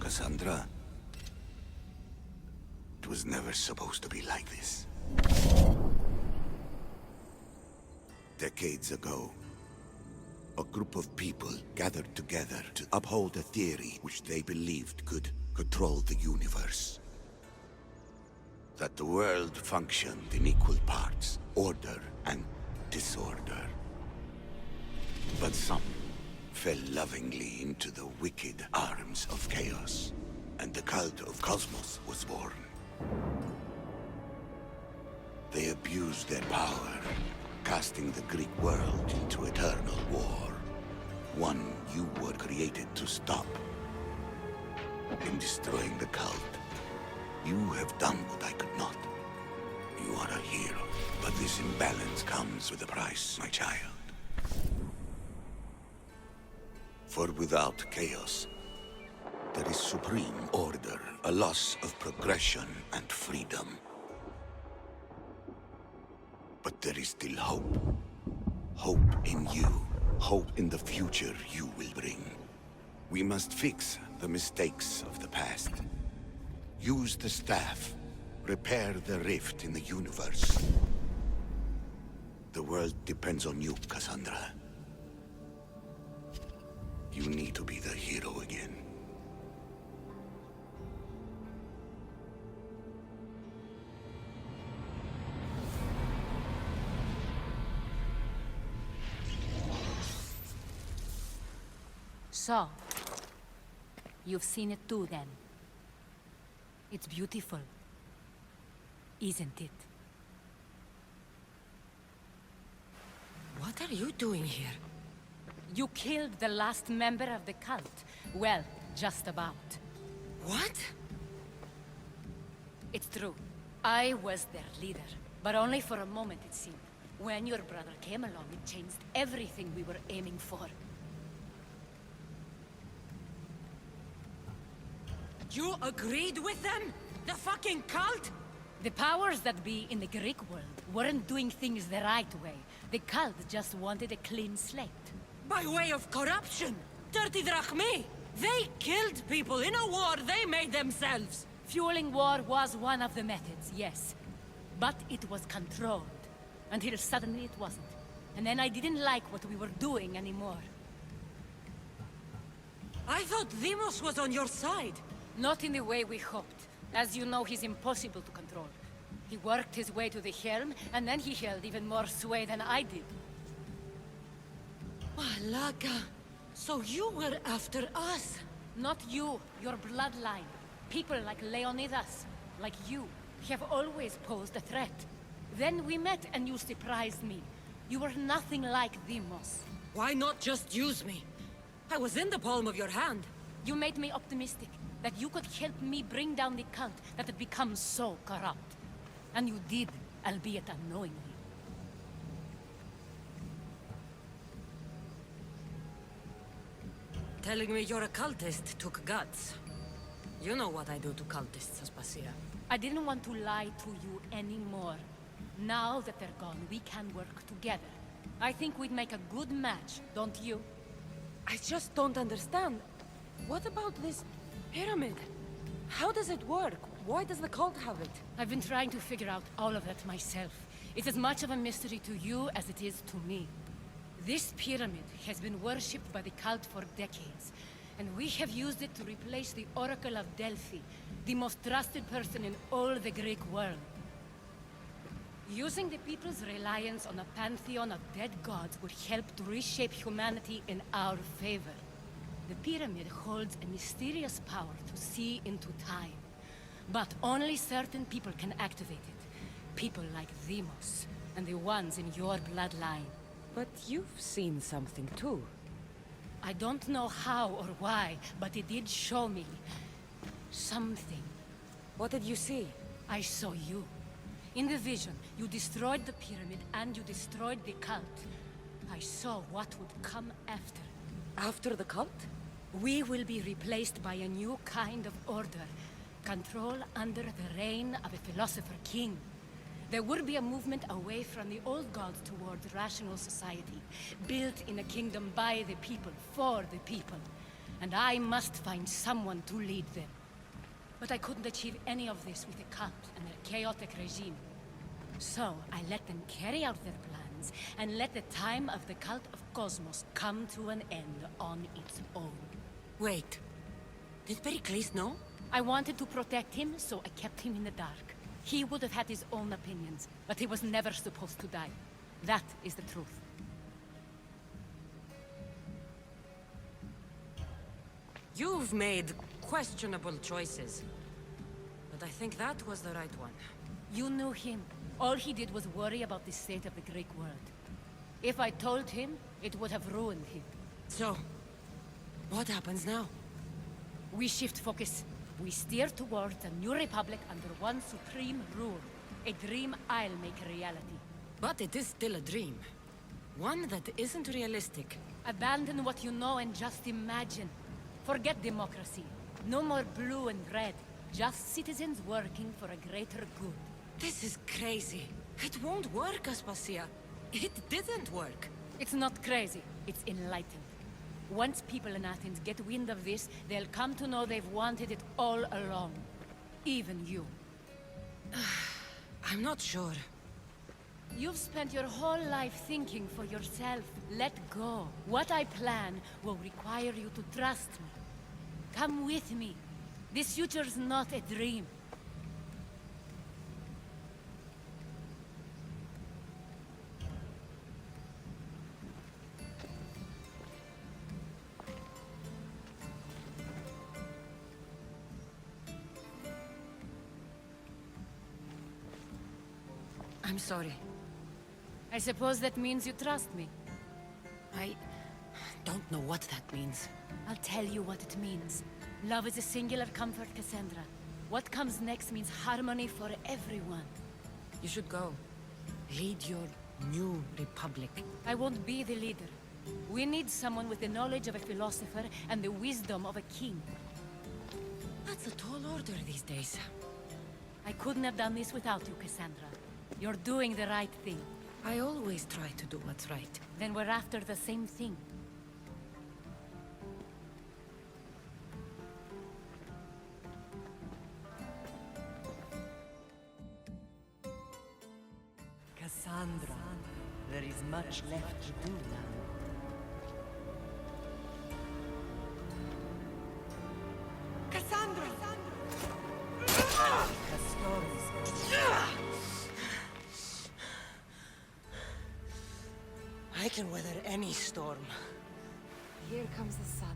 Cassandra, it was never supposed to be like this. Decades ago, a group of people gathered together to uphold a theory which they believed could control the universe. That the world functioned in equal parts, order and disorder. But some fell lovingly into the wicked arms of chaos, and the cult of Kosmos was born. They abused their power, casting the Greek world into eternal war. One you were created to stop. In destroying the cult, you have done what I could not. You are a hero, but this imbalance comes with a price, my child. For without chaos, there is supreme order, a loss of progression and freedom. But there is still hope. Hope in you. Hope in the future you will bring. We must fix the mistakes of the past. Use the staff. Repair the rift in the universe. The world depends on you, Cassandra. You need to be the hero again. So, you've seen it too, then. It's beautiful, isn't it? What are you doing here? You killed the last member of the cult. Well, just about. What? It's true. I was their leader, but only for a moment, it seemed. When your brother came along, it changed everything we were aiming for. You agreed with them? The fucking cult? The powers that be in the Greek world weren't doing things the right way. The cult just wanted a clean slate. By way of corruption! Dirty drachmi! They killed people in a war they made themselves! Fueling war was one of the methods, yes. But it was controlled. Until suddenly it wasn't. And then I didn't like what we were doing anymore. I thought Deimos was on your side. Not in the way we hoped. As you know, he's impossible to control. He worked his way to the helm, and then he held even more sway than I did. Malaka, so you were after us? Not you, your bloodline. People like Leonidas, like you, have always posed a threat. Then we met and you surprised me. You were nothing like Deimos. Why not just use me? I was in the palm of your hand. You made me optimistic that you could help me bring down the cult that had become so corrupt. And you did, albeit unknowingly. Telling me you're a cultist took guts. You know what I do to cultists, Aspasia. I didn't want to lie to you anymore. Now that they're gone, we can work together. I think we'd make a good match, don't you? I just don't understand. What about this pyramid? How does it work? Why does the cult have it? I've been trying to figure out all of that myself. It's as much of a mystery to you as it is to me. This pyramid has been worshipped by the cult for decades, and we have used it to replace the Oracle of Delphi, the most trusted person in all the Greek world. Using the people's reliance on a pantheon of dead gods would help to reshape humanity in our favor. The pyramid holds a mysterious power to see into time. But only certain people can activate it. People like Deimos, and the ones in your bloodline. But you've seen something too. I don't know how or why, but it did show me something. What did you see? I saw you. In the vision, you destroyed the pyramid and you destroyed the cult. I saw what would come after. After the cult? We will be replaced by a new kind of order. Control under the reign of a philosopher king. There would be a movement away from the old gods towards rational society, built in a kingdom by the people, for the people. and I must find someone to lead them. But I couldn't achieve any of this with the cult and their chaotic regime. So I let them carry out their plans, and let the time of the cult of Kosmos come to an end on its own. Wait. Did Pericles know? I wanted to protect him, so I kept him in the dark. He would have had his own opinions, but he was never supposed to die. That is the truth. You've made questionable choices. But I think that was the right one. You knew him. All he did was worry about the state of the Greek world. If I told him, it would have ruined him. So, what happens now? We shift focus. We steer towards a new republic under one supreme rule. A dream I'll make a reality. But it is still a dream. One that isn't realistic. Abandon what you know and just imagine. Forget democracy. No more blue and red. Just citizens working for a greater good. This is crazy. It won't work, Aspasia. It didn't work. It's not crazy. It's enlightened. Once people in Athens get wind of this, they'll come to know they've wanted it all along. Even you. I'm not sure. You've spent your whole life thinking for yourself. Let go. What I plan will require you to trust me. Come with me. This future's not a dream. I'm sorry. I suppose that means you trust me. I don't know what that means. I'll tell you what it means. Love is a singular comfort, Cassandra. What comes next means harmony for everyone. You should go. Lead your new republic. I won't be the leader. We need someone with the knowledge of a philosopher and the wisdom of a king. That's a tall order these days. I couldn't have done this without you, Cassandra. You're doing the right thing. I always try to do what's right. Then we're after the same thing. Cassandra, there is much left to do now. Cassandra! I can weather any storm. Here comes the sun.